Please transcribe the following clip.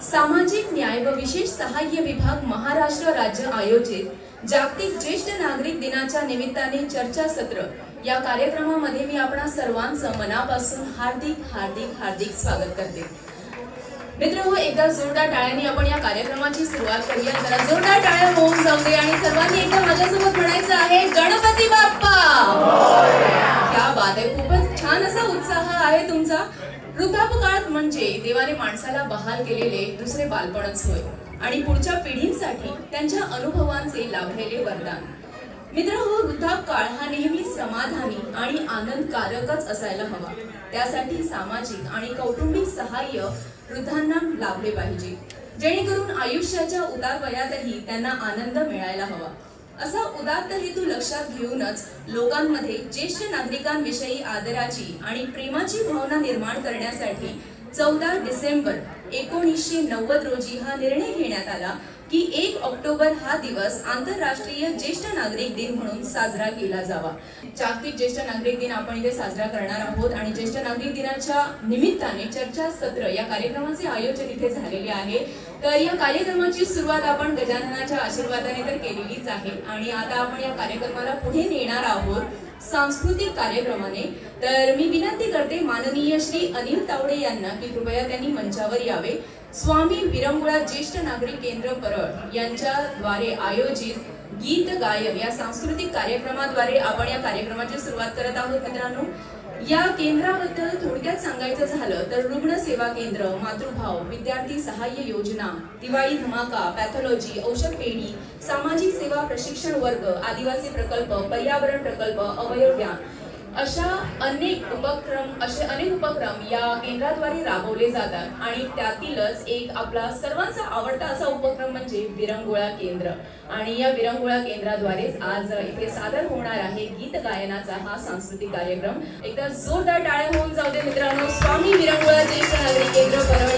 सामाजिक न्याय व विशेष सहाय्य विभाग महाराष्ट्र राज्य आयोजित जागतिक ज्येष्ठ नागरिक दिनाच्या निमित्ताने चर्चासत्र या कार्यक्रमामध्ये मी आपणा सर्वांचं मनापासून हार्दिक हार्दिक हार्दिक स्वागत करते। मित्रहो, एकदा जोरदार टाळ्यांनी आपण या कार्यक्रमाची सुरुवात करूया। जरा जोरदार टाळ्या होऊन जाऊ दे आणि सर्वांनी एकदा माझ्यासोबत म्हणायचं आहे, गणपती बाप्पा क्या बात आहे। खूपच छान असा उत्साह आहे तुमचा। वृद्धापकाळ म्हणजे देवाने माणसाला बहाल केलेले दुसरे बालपणच होय आणि पुढच्या पिढींसाठी त्यांच्या अनुभवांचे लाभलेले वरदान। मित्रहो, वृद्धापकाळ हा नेहमी समाधानी आणि आनंदकारकच असायला हवा। त्यासाठी सामाजिक आणि कौटुंबिक सहाय्य वृद्धांना लाभले पाहिजे, जेणेकरून आयुष्याच्या उतार वयातही त्यांना आनंद मिळायला हवा। असा उदात्त हेतू लक्षात घेऊनच लोकांमध्ये ज्येष्ठ नागरिकांविषयी आदराची आणि प्रेमाची भावना निर्माण करण्यासाठी 14 डिसेंबर 1990 रोजी हा निर्णय घेण्यात आला की 1 ऑक्टोबर हा दिवस आंतरराष्ट्रीय ज्येष्ठ नागरिक दिन म्हणून साजरा केला जावा। जागतिक ज्येष्ठ नागरिक दिन आपण इथे साजरा करणार आहोत आणि ज्येष्ठ नागरिक दिनाच्या निमित्ताने चर्चासत्र या कार्यक्रमाचे आयोजन इथे झालेले आहे। तर या कार्यक्रमाची सुरुवात आपण गजाननाच्या आशीर्वादाने तर केलेलीच आहे आणि आता आपण या कार्यक्रमाला पुढे नेणार आहोत सांस्कृतिक कार्यक्रमाने। तर मी विनंती करते माननीय श्री अनिल तावडे यांना की कृपया त्यांनी मंचावर यावे। स्वामी विरंगुळा ज्येष्ठ नागरिक केंद्र परळ यांच्या द्वारे आयोजित गीत गायन या सांस्कृतिक कार्यक्रमाद्वारे आपण या कार्यक्रमाची सुरुवात करत आहोत। मित्रांनो, या केंद्राबद्दल थोडक्यात सांगायचं झालं तर रुग्ण सेवा केंद्र, मातृभाव, विद्यार्थी सहाय्य योजना, दिवाळी धमाका, पॅथॉलॉजी, औषध पेढी, सामाजिक सेवा प्रशिक्षण वर्ग, आदिवासी प्रकल्प, पर्यावरण प्रकल्प, अवयव व्यान असे अनेक उपक्रम या केंद्राद्वारे राबवले जातात आणि त्यातीलच एक आपला सर्वांचा आवडता असा उपक्रम म्हणजे विरंगुळा केंद्र आणि या विरंगुळा केंद्राद्वारेच आज इथे सादर होणार आहे गीत गायनाचा हा सांस्कृतिक कार्यक्रम। एकदा जोरदार टाळ्या होऊन जाऊ दे मित्रांनो। स्वामी विरंगुळा ज्येष्ठ नागरिक केंद्र परळ